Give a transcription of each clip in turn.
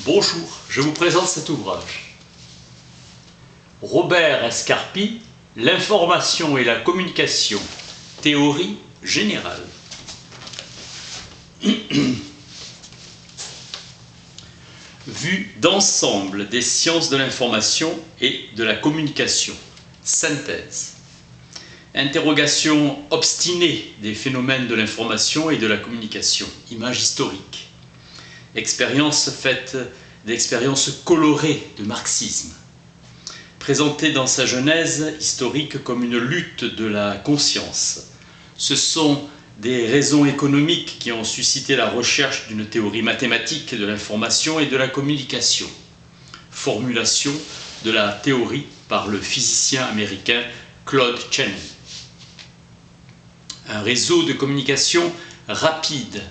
Bonjour, je vous présente cet ouvrage. Robert Escarpi, L'information et la communication, théorie générale. Vue d'ensemble des sciences de l'information et de la communication, synthèse. Interrogation obstinée des phénomènes de l'information et de la communication, image historique. Expérience faite d'expériences colorées de marxisme. Présentée dans sa genèse historique comme une lutte de la conscience. Ce sont des raisons économiques qui ont suscité la recherche d'une théorie mathématique de l'information et de la communication. Formulation de la théorie par le physicien américain Claude Shannon. Un réseau de communication rapide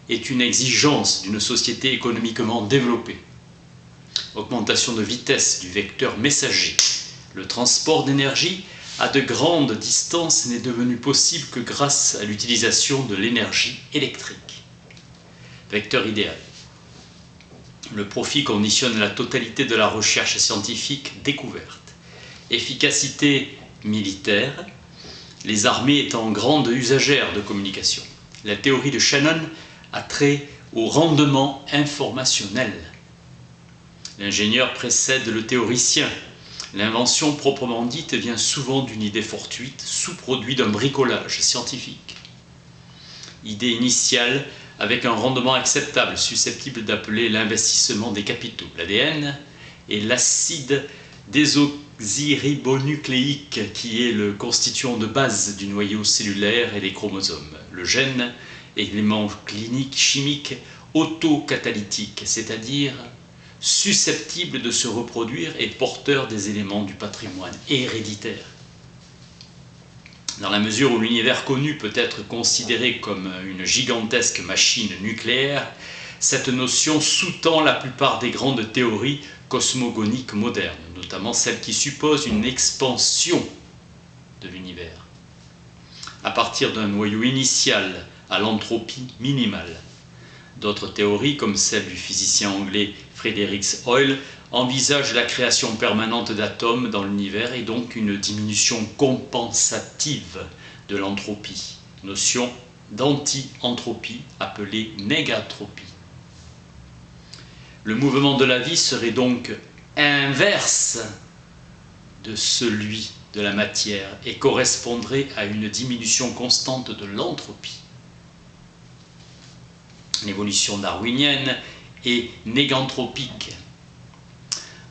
est une exigence d'une société économiquement développée. Augmentation de vitesse du vecteur messager. Le transport d'énergie à de grandes distances n'est devenu possible que grâce à l'utilisation de l'énergie électrique. Vecteur idéal. Le profit conditionne la totalité de la recherche scientifique découverte. Efficacité militaire. Les armées étant grandes usagères de communication. La théorie de Shannon a trait au rendement informationnel. L'ingénieur précède le théoricien. L'invention proprement dite vient souvent d'une idée fortuite, sous-produit d'un bricolage scientifique. Idée initiale avec un rendement acceptable, susceptible d'appeler l'investissement des capitaux. L'ADN est l'acide désoxyribonucléique qui est le constituant de base du noyau cellulaire et des chromosomes. Le gène, élément clinique chimique autocatalytique, c'est-à-dire susceptible de se reproduire et porteur des éléments du patrimoine héréditaire. Dans la mesure où l'univers connu peut être considéré comme une gigantesque machine nucléaire, cette notion sous-tend la plupart des grandes théories cosmogoniques modernes, notamment celles qui supposent une expansion de l'univers, à partir d'un noyau initial à l'entropie minimale. D'autres théories, comme celle du physicien anglais Frederick Hoyle, envisagent la création permanente d'atomes dans l'univers et donc une diminution compensative de l'entropie, notion d'anti-entropie appelée négantropie. Le mouvement de la vie serait donc inverse de celui de la matière et correspondrait à une diminution constante de l'entropie. L'évolution darwinienne est négantropique.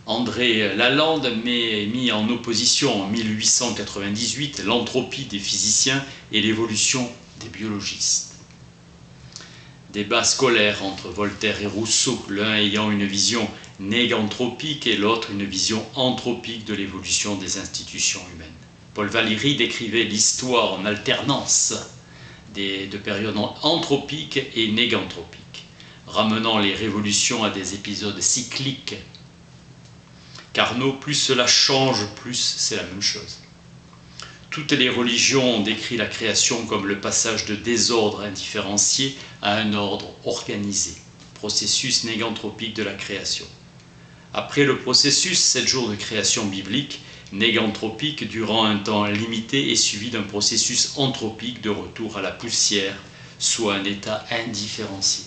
André Lalande mis en opposition en 1898 l'entropie des physiciens et l'évolution des biologistes. Débat scolaire entre Voltaire et Rousseau, l'un ayant une vision négantropique et l'autre une vision anthropique de l'évolution des institutions humaines. Paul Valéry décrivait l'histoire en alternance de périodes anthropiques et négantropiques, ramenant les révolutions à des épisodes cycliques. Carnot, plus cela change, plus c'est la même chose. Toutes les religions ont décrit la création comme le passage de désordre indifférencié à un ordre organisé, processus négantropique de la création. Après le processus, 7 jours de création biblique, négantropique durant un temps limité est suivi d'un processus anthropique de retour à la poussière, soit un état indifférencié.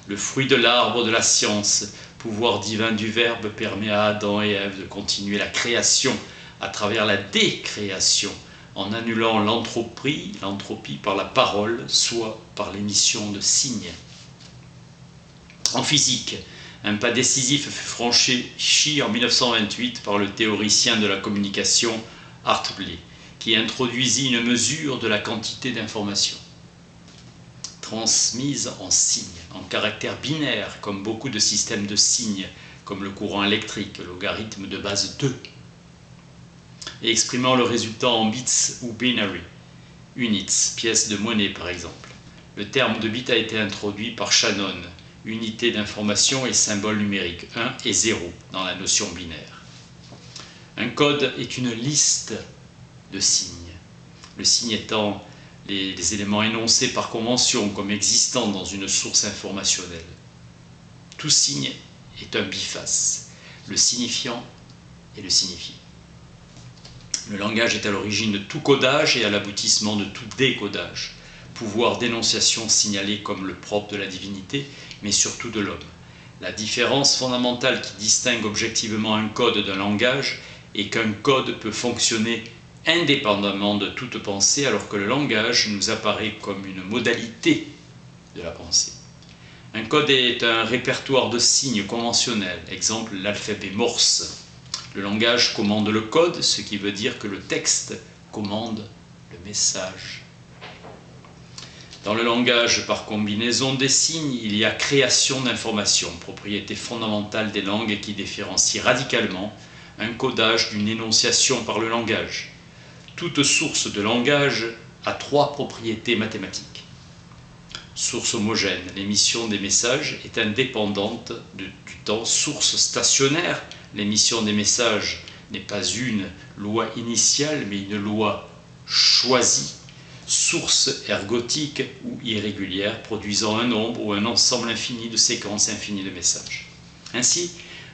Le fruit de l'arbre de la science, pouvoir divin du Verbe, permet à Adam et Ève de continuer la création à travers la décréation, en annulant l'entropie par la parole, soit par l'émission de signes. En physique, un pas décisif fut franchi en 1928 par le théoricien de la communication Hartley, qui introduisit une mesure de la quantité d'informations transmise en signes, en caractère binaire, comme beaucoup de systèmes de signes, comme le courant électrique, le logarithme de base 2, et exprimant le résultat en bits ou binary, units, pièces de monnaie par exemple. Le terme de bit a été introduit par Shannon, unité d'information et symbole numérique 1 et 0 dans la notion binaire. Un code est une liste de signes, le signe étant les éléments énoncés par convention comme existant dans une source informationnelle. Tout signe est un biface, le signifiant et le signifié. Le langage est à l'origine de tout codage et à l'aboutissement de tout décodage. Pouvoir d'énonciation signalé comme le propre de la divinité, mais surtout de l'homme. La différence fondamentale qui distingue objectivement un code d'un langage est qu'un code peut fonctionner indépendamment de toute pensée, alors que le langage nous apparaît comme une modalité de la pensée. Un code est un répertoire de signes conventionnels, exemple l'alphabet Morse. Le langage commande le code, ce qui veut dire que le texte commande le message. Dans le langage par combinaison des signes, il y a création d'informations, propriété fondamentale des langues qui différencie radicalement un codage d'une énonciation par le langage. Toute source de langage a trois propriétés mathématiques. Source homogène, l'émission des messages est indépendante du temps. Source stationnaire, l'émission des messages n'est pas une loi initiale, mais une loi choisie. Source ergotique ou irrégulière, produisant un nombre ou un ensemble infini de séquences infinies de messages. Ainsi,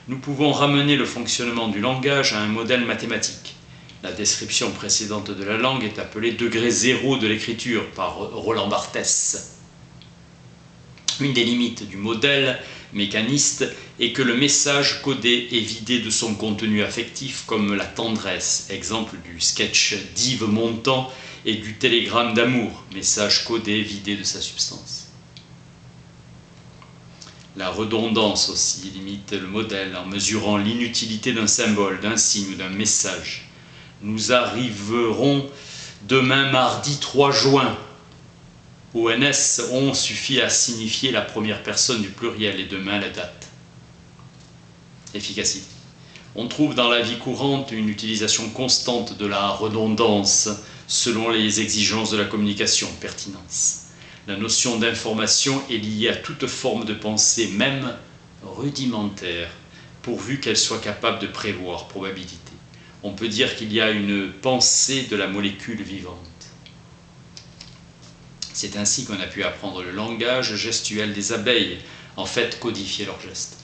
nous pouvons ramener le fonctionnement du langage à un modèle mathématique. La description précédente de la langue est appelée degré zéro de l'écriture par Roland Barthès. Une des limites du modèle mécaniste est que le message codé est vidé de son contenu affectif comme la tendresse, exemple du sketch d'Yves Montand et du télégramme d'amour, message codé vidé de sa substance. La redondance aussi limite le modèle en mesurant l'inutilité d'un symbole, d'un signe ou d'un message. Nous arriverons demain mardi 3 juin. ONS, on suffit à signifier la première personne du pluriel et demain la date. Efficacité. On trouve dans la vie courante une utilisation constante de la redondance selon les exigences de la communication, pertinence. La notion d'information est liée à toute forme de pensée, même rudimentaire, pourvu qu'elle soit capable de prévoir, probabilité. On peut dire qu'il y a une pensée de la molécule vivante. C'est ainsi qu'on a pu apprendre le langage gestuel des abeilles, en fait codifier leurs gestes.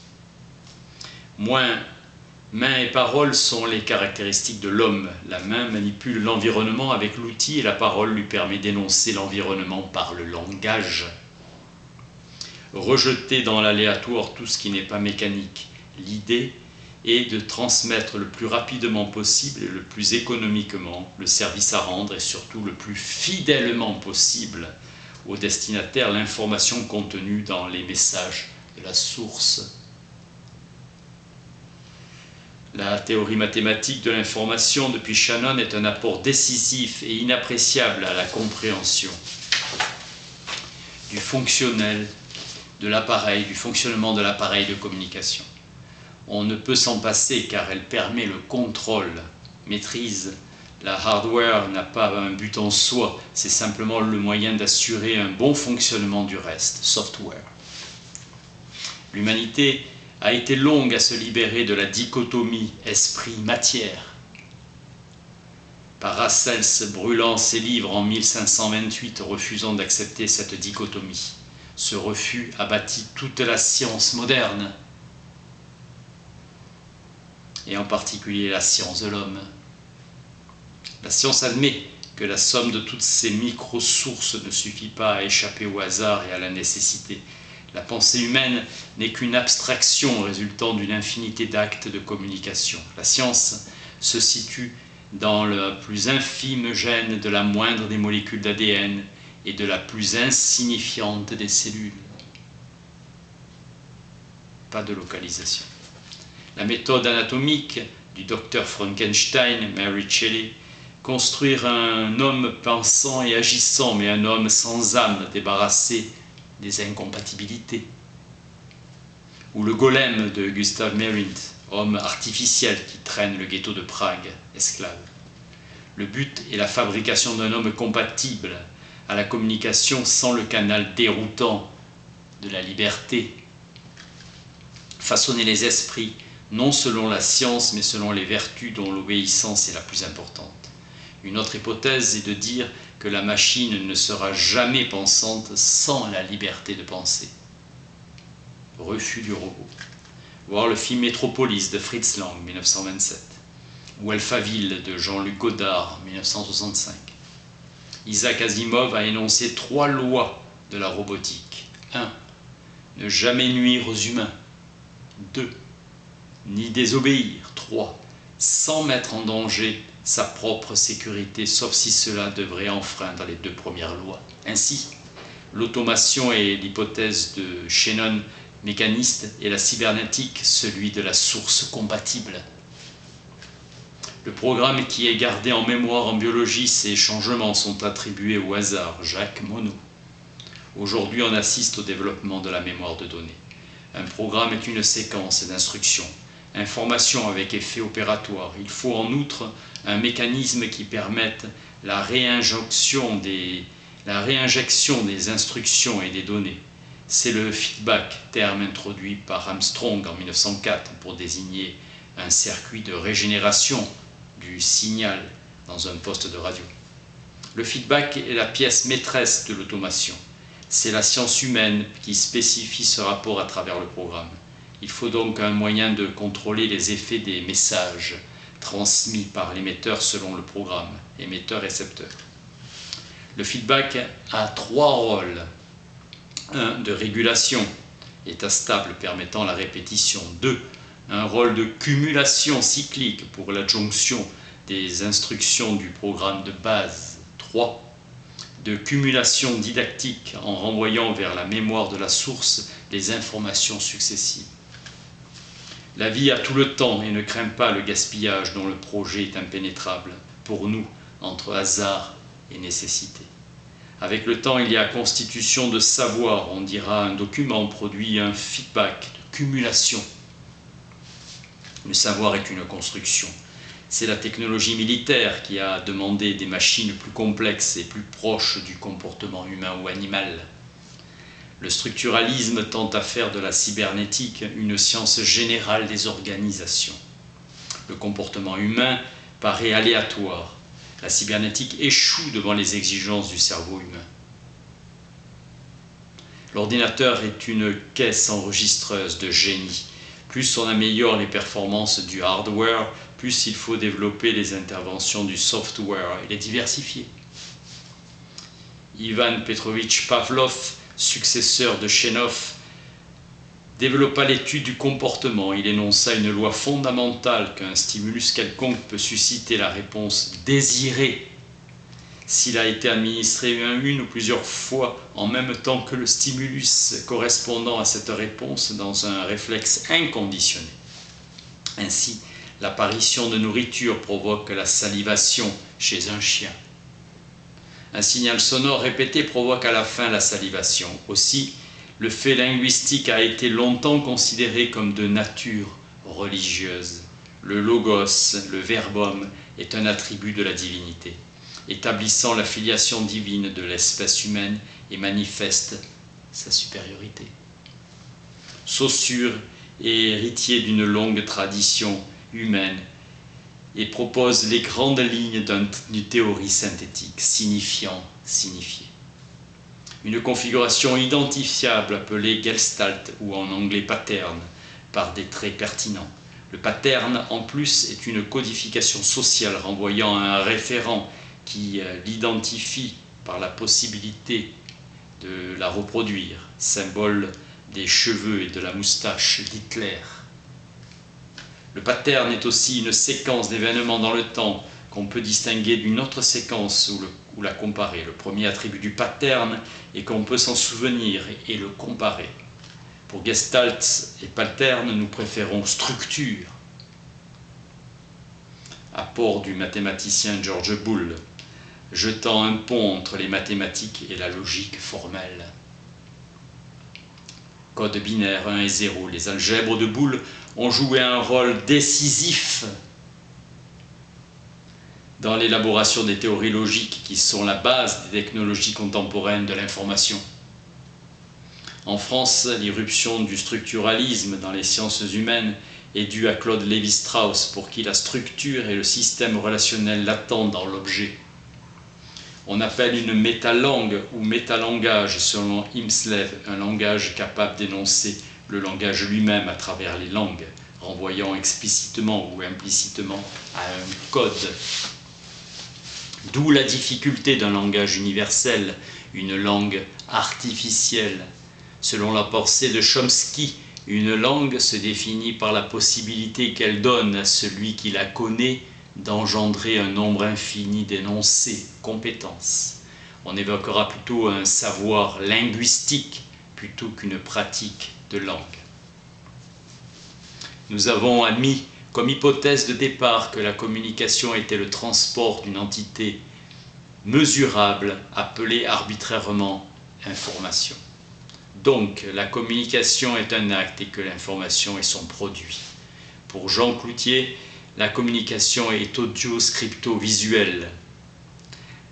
Main et parole sont les caractéristiques de l'homme. La main manipule l'environnement avec l'outil et la parole lui permet d'énoncer l'environnement par le langage. Rejeter dans l'aléatoire tout ce qui n'est pas mécanique. L'idée est de transmettre le plus rapidement possible et le plus économiquement le service à rendre et surtout le plus fidèlement possible au destinataire l'information contenue dans les messages de la source. La théorie mathématique de l'information depuis Shannon est un apport décisif et inappréciable à la compréhension du fonctionnel de l'appareil, du fonctionnement de l'appareil de communication. On ne peut s'en passer car elle permet le contrôle, maîtrise. La hardware n'a pas un but en soi, c'est simplement le moyen d'assurer un bon fonctionnement du reste, software. L'humanité a été longue à se libérer de la dichotomie esprit-matière. Paracelse brûlant ses livres en 1528, refusant d'accepter cette dichotomie. Ce refus a bâti toute la science moderne, et en particulier la science de l'homme. La science admet que la somme de toutes ces micro-sources ne suffit pas à échapper au hasard et à la nécessité. La pensée humaine n'est qu'une abstraction résultant d'une infinité d'actes de communication. La science se situe dans le plus infime gène de la moindre des molécules d'ADN et de la plus insignifiante des cellules. Pas de localisation. La méthode anatomique du docteur Frankenstein, Mary Shelley, construire un homme pensant et agissant, mais un homme sans âme, débarrassé des incompatibilités. Ou le golem de Gustav Meyrink, homme artificiel qui traîne le ghetto de Prague, esclave. Le but est la fabrication d'un homme compatible à la communication sans le canal déroutant de la liberté. Façonner les esprits, non selon la science, mais selon les vertus dont l'obéissance est la plus importante. Une autre hypothèse est de dire que la machine ne sera jamais pensante sans la liberté de penser. refus du robot. Voir le film Métropolis de Fritz Lang, 1927, ou Alphaville de Jean-Luc Godard, 1965. Isaac Asimov a énoncé 3 lois de la robotique. 1. Ne jamais nuire aux humains. 2. Ni désobéir. 3. Sans mettre en danger sa propre sécurité, sauf si cela devrait enfreindre les 2 premières lois. Ainsi, l'automation est l'hypothèse de Shannon, mécaniste, et la cybernétique, celui de la source compatible. Le programme qui est gardé en mémoire en biologie, ces changements sont attribués au hasard, Jacques Monod. Aujourd'hui, on assiste au développement de la mémoire de données. Un programme est une séquence d'instructions, information avec effet opératoire. Il faut en outre un mécanisme qui permette la réinjection des instructions et des données. C'est le feedback, terme introduit par Armstrong en 1904 pour désigner un circuit de régénération du signal dans un poste de radio. Le feedback est la pièce maîtresse de l'automation. C'est la science humaine qui spécifie ce rapport à travers le programme. Il faut donc un moyen de contrôler les effets des messages transmis par l'émetteur selon le programme, émetteur-récepteur. Le feedback a 3 rôles. 1. De régulation, état stable permettant la répétition. 2. Un rôle de cumulation cyclique pour l'adjonction des instructions du programme de base. 3. De cumulation didactique en renvoyant vers la mémoire de la source les informations successives. La vie a tout le temps et ne craint pas le gaspillage dont le projet est impénétrable, pour nous, entre hasard et nécessité. Avec le temps, il y a constitution de savoir, on dira un document produit un feedback de cumulation. Le savoir est une construction. C'est la technologie militaire qui a demandé des machines plus complexes et plus proches du comportement humain ou animal. Le structuralisme tente à faire de la cybernétique une science générale des organisations. Le comportement humain paraît aléatoire. La cybernétique échoue devant les exigences du cerveau humain. L'ordinateur est une caisse enregistreuse de génie. Plus on améliore les performances du hardware, plus il faut développer les interventions du software et les diversifier. Ivan Petrovitch Pavlov, successeur de Chekhov, développa l'étude du comportement. Il énonça une loi fondamentale qu'un stimulus quelconque peut susciter la réponse désirée s'il a été administré une ou plusieurs fois en même temps que le stimulus correspondant à cette réponse dans un réflexe inconditionné. Ainsi, l'apparition de nourriture provoque la salivation chez un chien. Un signal sonore répété provoque à la fin la salivation. Aussi, le fait linguistique a été longtemps considéré comme de nature religieuse. Le logos, le verbum, est un attribut de la divinité, établissant la filiation divine de l'espèce humaine et manifeste sa supériorité. Saussure est héritier d'une longue tradition humaine et propose les grandes lignes d'une théorie synthétique, signifiant, signifié. Une configuration identifiable appelée Gestalt ou en anglais pattern par des traits pertinents. Le pattern en plus est une codification sociale renvoyant à un référent qui l'identifie par la possibilité de la reproduire, symbole des cheveux et de la moustache d'Hitler. Le pattern est aussi une séquence d'événements dans le temps qu'on peut distinguer d'une autre séquence ou la comparer. Le premier attribut du pattern est qu'on peut s'en souvenir et le comparer. Pour Gestalt et pattern, nous préférons structure. Apport du mathématicien George Boole, jetant un pont entre les mathématiques et la logique formelle. Code binaire 1 et 0, les algèbres de Boole ont joué un rôle décisif dans l'élaboration des théories logiques qui sont la base des technologies contemporaines de l'information. En France, l'irruption du structuralisme dans les sciences humaines est due à Claude Lévi-Strauss, pour qui la structure et le système relationnel l'attendent dans l'objet. On appelle une métalangue ou métalangage selon Imslev un langage capable d'énoncer le langage lui-même à travers les langues, renvoyant explicitement ou implicitement à un code. D'où la difficulté d'un langage universel, une langue artificielle. Selon la pensée de Chomsky, une langue se définit par la possibilité qu'elle donne à celui qui la connaît d'engendrer un nombre infini d'énoncés, compétences. On évoquera plutôt un savoir linguistique plutôt qu'une pratique de langue. Nous avons admis comme hypothèse de départ que la communication était le transport d'une entité mesurable appelée arbitrairement information. Donc, la communication est un acte et que l'information est son produit. Pour Jean Cloutier, la communication est audio-scripto-visuelle.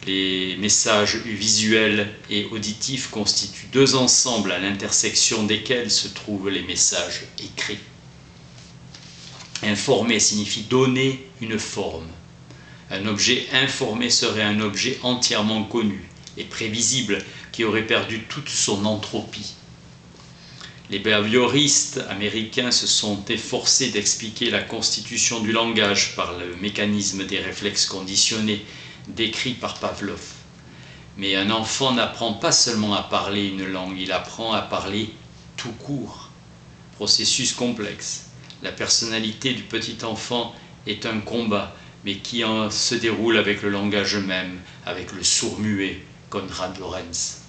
Les messages visuels et auditifs constituent deux ensembles à l'intersection desquels se trouvent les messages écrits. Informer signifie donner une forme. Un objet informé serait un objet entièrement connu et prévisible qui aurait perdu toute son entropie. Les behavioristes américains se sont efforcés d'expliquer la constitution du langage par le mécanisme des réflexes conditionnés décrit par Pavlov. Mais un enfant n'apprend pas seulement à parler une langue, il apprend à parler tout court. Processus complexe. La personnalité du petit enfant est un combat, mais qui se déroule avec le langage même, avec le sourd-muet, Konrad Lorenz.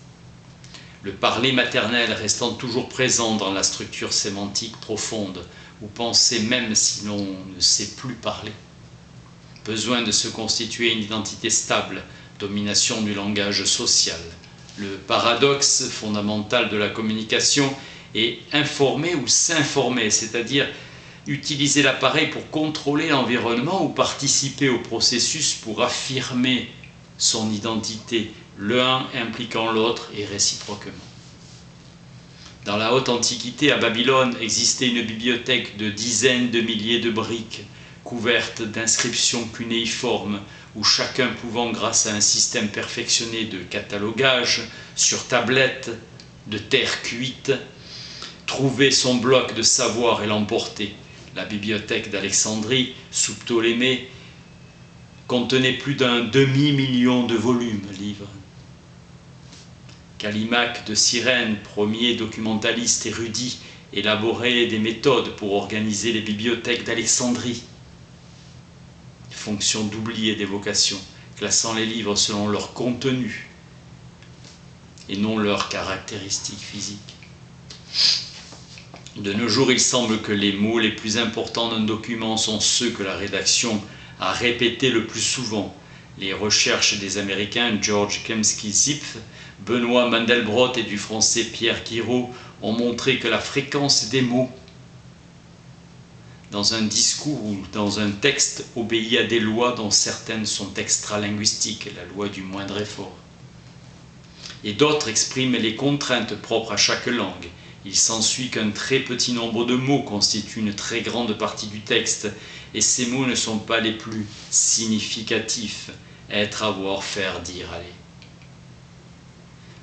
Le parler maternel restant toujours présent dans la structure sémantique profonde, ou penser même si l'on ne sait plus parler. Besoin de se constituer une identité stable, domination du langage social. Le paradoxe fondamental de la communication est informer ou s'informer, c'est-à-dire utiliser l'appareil pour contrôler l'environnement ou participer au processus pour affirmer son identité, l'un impliquant l'autre et réciproquement. Dans la haute antiquité, à Babylone, existait une bibliothèque de dizaines de milliers de briques, couvertes d'inscriptions cunéiformes, où chacun pouvant, grâce à un système perfectionné de catalogage, sur tablette, de terre cuite, trouver son bloc de savoir et l'emporter. La bibliothèque d'Alexandrie, sous Ptolémée, contenait plus d'un demi-million de volumes, livres. Callimaque de Cyrène, premier documentaliste érudit, élaborait des méthodes pour organiser les bibliothèques d'Alexandrie. Fonction d'oubli et d'évocation, classant les livres selon leur contenu et non leurs caractéristiques physiques. De nos jours, il semble que les mots les plus importants d'un document sont ceux que la rédaction a répétés le plus souvent. Les recherches des Américains George Kempsky-Zipf, Benoît Mandelbrot et du Français Pierre Guiraud ont montré que la fréquence des mots dans un discours ou dans un texte obéit à des lois dont certaines sont extralinguistiques, la loi du moindre effort. Et d'autres expriment les contraintes propres à chaque langue. Il s'ensuit qu'un très petit nombre de mots constitue une très grande partie du texte, et ces mots ne sont pas les plus significatifs, être, avoir, faire, dire, aller.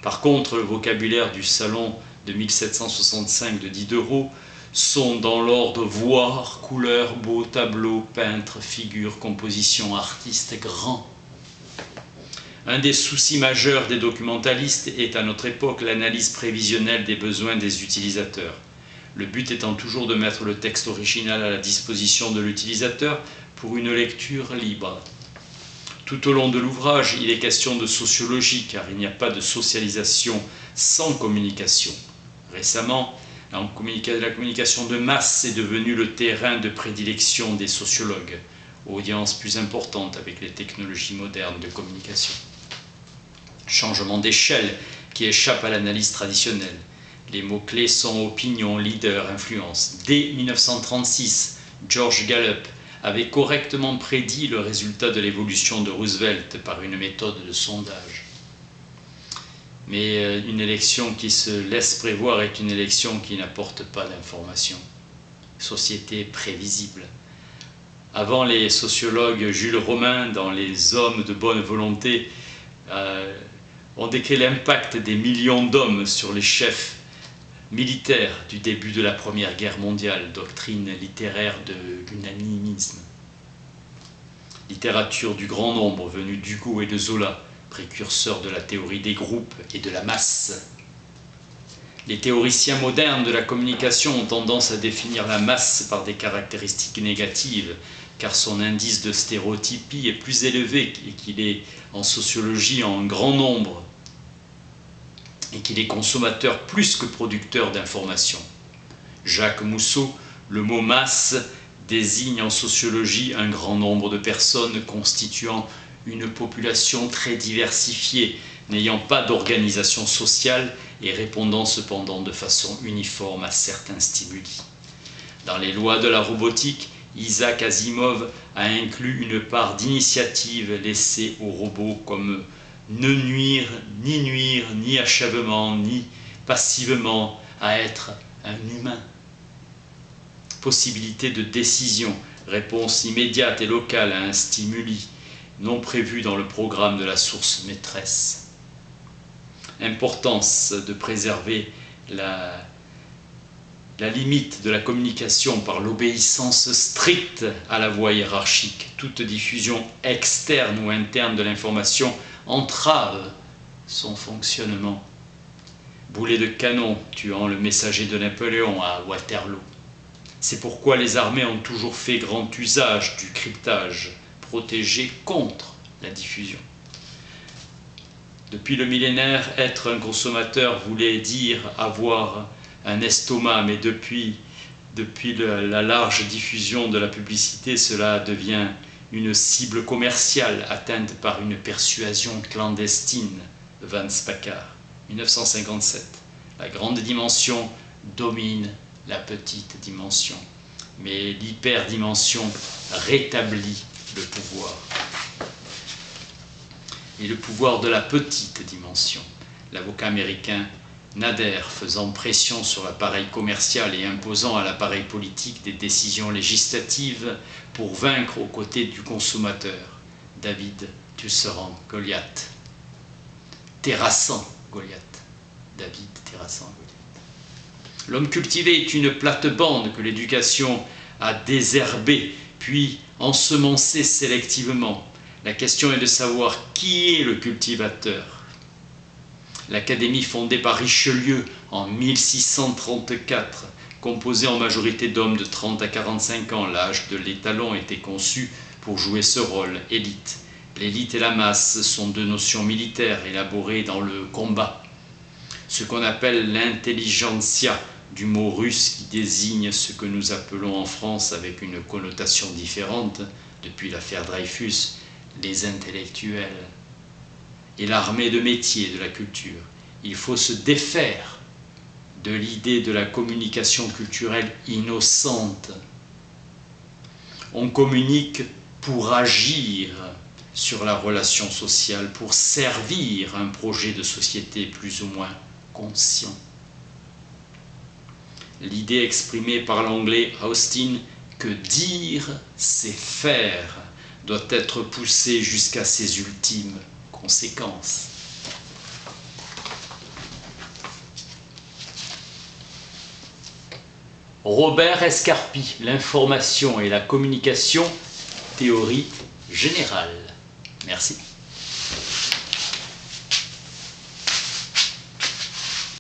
Par contre, le vocabulaire du salon de 1765 de Diderot sont dans l'ordre voir, couleur, beau, tableau, peintre, figure, composition, artiste, grand. Un des soucis majeurs des documentalistes est à notre époque l'analyse prévisionnelle des besoins des utilisateurs. Le but étant toujours de mettre le texte original à la disposition de l'utilisateur pour une lecture libre. Tout au long de l'ouvrage, il est question de sociologie, car il n'y a pas de socialisation sans communication. Récemment, la communication de masse est devenue le terrain de prédilection des sociologues, audience plus importante avec les technologies modernes de communication. Changement d'échelle qui échappe à l'analyse traditionnelle. Les mots-clés sont opinion, leader, influence. Dès 1936, George Gallup avait correctement prédit le résultat de l'évolution de Roosevelt par une méthode de sondage. Mais une élection qui se laisse prévoir est une élection qui n'apporte pas d'information. Société prévisible. Avant les sociologues Jules Romain, dans Les hommes de bonne volonté, ont décrit l'impact des millions d'hommes sur les chefs militaire du début de la Première Guerre mondiale, doctrine littéraire de l'unanimisme. Littérature du grand nombre venue d'Hugo et de Zola, précurseurs de la théorie des groupes et de la masse. Les théoriciens modernes de la communication ont tendance à définir la masse par des caractéristiques négatives, car son indice de stéréotypie est plus élevé et qu'il est en sociologie en grand nombre, et qu'il est consommateur plus que producteur d'informations. Jacques Mousseau, le mot masse désigne en sociologie un grand nombre de personnes constituant une population très diversifiée, n'ayant pas d'organisation sociale et répondant cependant de façon uniforme à certains stimuli. Dans les lois de la robotique, Isaac Asimov a inclus une part d'initiative laissée aux robots comme ne nuire, ni achèvement, ni passivement à être un humain. Possibilité de décision, réponse immédiate et locale à un stimuli non prévu dans le programme de la source maîtresse. Importance de préserver la limite de la communication par l'obéissance stricte à la voie hiérarchique. Toute diffusion externe ou interne de l'information entrave son fonctionnement. Boulet de canon tuant le messager de Napoléon à Waterloo. C'est pourquoi les armées ont toujours fait grand usage du cryptage, protégé contre la diffusion. Depuis le millénaire, être un consommateur voulait dire avoir un estomac, mais depuis la large diffusion de la publicité, cela devient une cible commerciale atteinte par une persuasion clandestine. Vance Packard, 1957. La grande dimension domine la petite dimension, mais l'hyperdimension rétablit le pouvoir. Et le pouvoir de la petite dimension. L'avocat américain Nader faisant pression sur l'appareil commercial et imposant à l'appareil politique des décisions législatives pour vaincre aux côtés du consommateur. David Tusserand Goliath. Terrassant Goliath. David terrassant Goliath. L'homme cultivé est une plate-bande que l'éducation a désherbée, puis ensemencée sélectivement. La question est de savoir qui est le cultivateur. L'Académie fondée par Richelieu en 1634, composée en majorité d'hommes de 30 à 45 ans, l'âge de l'étalon était conçu pour jouer ce rôle, élite. L'élite et la masse sont deux notions militaires élaborées dans le combat. Ce qu'on appelle l'intelligentsia, du mot russe qui désigne ce que nous appelons en France avec une connotation différente depuis l'affaire Dreyfus, les intellectuels, et l'armée de métier de la culture. Il faut se défaire de l'idée de la communication culturelle innocente. On communique pour agir sur la relation sociale, pour servir un projet de société plus ou moins conscient. L'idée exprimée par l'anglais Austin que dire, c'est faire, doit être poussée jusqu'à ses ultimes conséquences. Robert Escarpi, l'information et la communication, théorie générale. Merci.